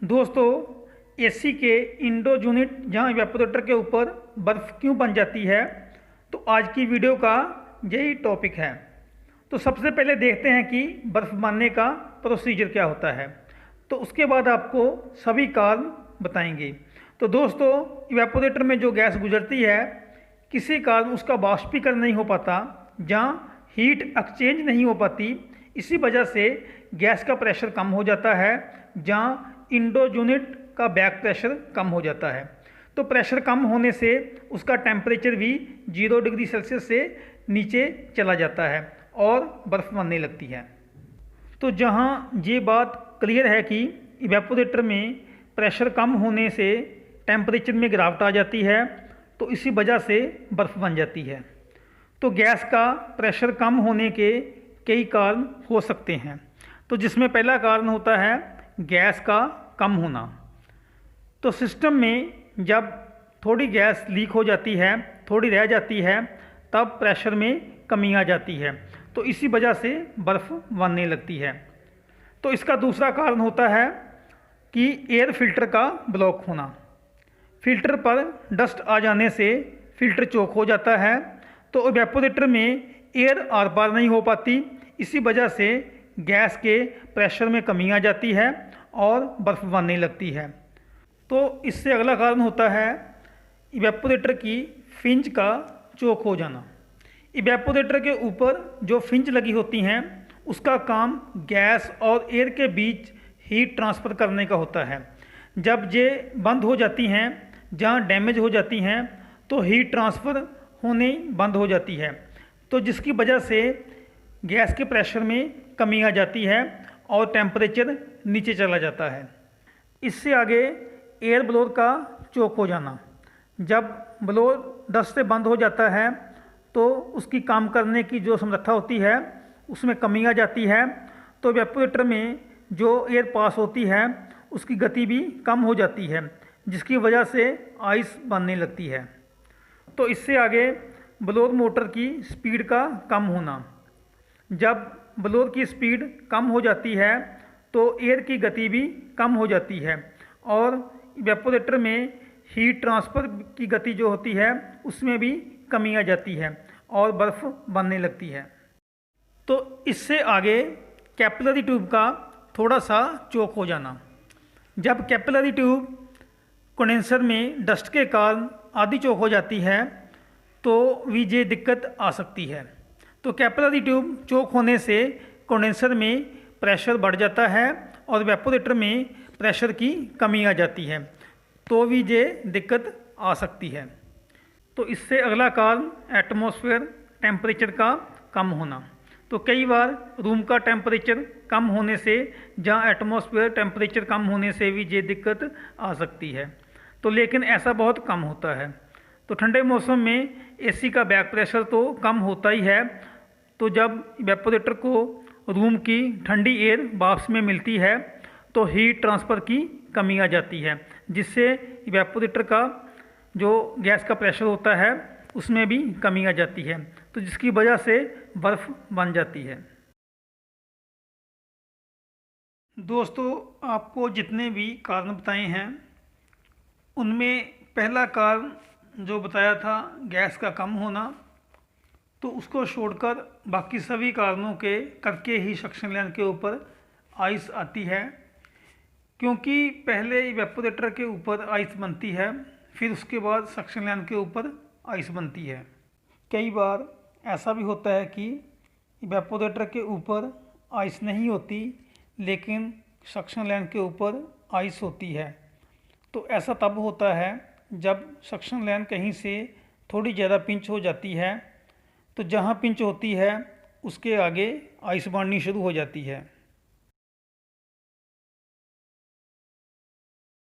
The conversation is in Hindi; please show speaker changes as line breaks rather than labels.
दोस्तों, एसी के इंडो यूनिट जहां इवेपोरेटर के ऊपर बर्फ़ क्यों बन जाती है, तो आज की वीडियो का यही टॉपिक है। तो सबसे पहले देखते हैं कि बर्फ़ बनने का प्रोसीजर क्या होता है, तो उसके बाद आपको सभी कारण बताएंगे। तो दोस्तों, इवेपोरेटर में जो गैस गुजरती है, किसी कारण उसका वाष्पीकरण नहीं हो पाता, जहाँ हीट एक्सचेंज नहीं हो पाती, इसी वजह से गैस का प्रेशर कम हो जाता है, जहाँ इंडो यूनिट का बैक प्रेशर कम हो जाता है। तो प्रेशर कम होने से उसका टेम्परेचर भी 0 डिग्री सेल्सियस से नीचे चला जाता है और बर्फ़ बनने लगती है। तो जहाँ ये बात क्लियर है कि इवेपोरेटर में प्रेशर कम होने से टेम्परेचर में गिरावट आ जाती है, तो इसी वजह से बर्फ़ बन जाती है। तो गैस का प्रेशर कम होने के कई कारण हो सकते हैं। तो जिसमें पहला कारण होता है गैस का कम होना। तो सिस्टम में जब थोड़ी गैस लीक हो जाती है, थोड़ी रह जाती है, तब प्रेशर में कमी आ जाती है, तो इसी वजह से बर्फ़ बनने लगती है। तो इसका दूसरा कारण होता है कि एयर फिल्टर का ब्लॉक होना। फिल्टर पर डस्ट आ जाने से फिल्टर चोक हो जाता है, तो इवेपोरेटर में एयर आर पार नहीं हो पाती, इसी वजह से गैस के प्रेशर में कमी आ जाती है और बर्फ़ बनने लगती है। तो इससे अगला कारण होता है इवेपोरेटर की फिंच का चोक हो जाना। इवेपोरेटर के ऊपर जो फिंच लगी होती हैं, उसका काम गैस और एयर के बीच हीट ट्रांसफ़र करने का होता है। जब ये बंद हो जाती हैं, जहाँ डैमेज हो जाती हैं, तो हीट ट्रांसफ़र होने बंद हो जाती है, तो जिसकी वजह से गैस के प्रेशर में कमी आ जाती है और टेम्परेचर नीचे चला जाता है। इससे आगे एयर ब्लोअर का चोक हो जाना। जब ब्लोअर डस्ट से बंद हो जाता है, तो उसकी काम करने की जो समर्था होती है, उसमें कमी आ जाती है, तो इवेपोरेटर में जो एयर पास होती है, उसकी गति भी कम हो जाती है, जिसकी वजह से आइस बनने लगती है। तो इससे आगे ब्लोअर मोटर की स्पीड का कम होना। जब ब्लोअर की स्पीड कम हो जाती है, तो एयर की गति भी कम हो जाती है और इवेपोरेटर में हीट ट्रांसफ़र की गति जो होती है, उसमें भी कमी आ जाती है और बर्फ़ बनने लगती है। तो इससे आगे कैपिलरी ट्यूब का थोड़ा सा चोक हो जाना। जब कैपिलरी ट्यूब कंडेंसर में डस्ट के कारण आधी चोक हो जाती है, तो भी ये दिक्कत आ सकती है। तो कैपिलरी ट्यूब चोक होने से कंडेंसर में प्रेशर बढ़ जाता है और इवेपोरेटर में प्रेशर की कमी आ जाती है, तो भी ये दिक्कत आ सकती है। तो इससे अगला कारण एटमॉस्फेयर टेम्परेचर का कम होना। तो कई बार रूम का टेम्परेचर कम होने से, जहाँ एटमॉस्फेयर टेम्परेचर कम होने से भी ये दिक्कत आ सकती है, तो लेकिन ऐसा बहुत कम होता है। तो ठंडे मौसम में एसी का बैक प्रेशर तो कम होता ही है, तो जब इवेपोरेटर को रूम की ठंडी एयर वापस में मिलती है, तो हीट ट्रांसफ़र की कमी आ जाती है, जिससे इवेपोरेटर का जो गैस का प्रेशर होता है, उसमें भी कमी आ जाती है, तो जिसकी वजह से बर्फ़ बन जाती है। दोस्तों, आपको जितने भी कारण बताए हैं, उनमें पहला कारण जो बताया था गैस का कम होना, तो उसको छोड़कर बाकी सभी कारणों के करके ही सक्शन लैंड के ऊपर आइस आती है। क्योंकि पहले इवेपोरेटर के ऊपर आइस बनती है, फिर उसके बाद सक्शन लैंड के ऊपर आइस बनती है। कई बार ऐसा भी होता है कि इवेपोरेटर के ऊपर आइस नहीं होती, लेकिन सक्शन लैंड के ऊपर आइस होती है। तो ऐसा तब होता है जब सक्शन लैंड कहीं से थोड़ी ज़्यादा पिंच हो जाती है, तो जहाँ पिंच होती है उसके आगे आइस बननी शुरू हो जाती है।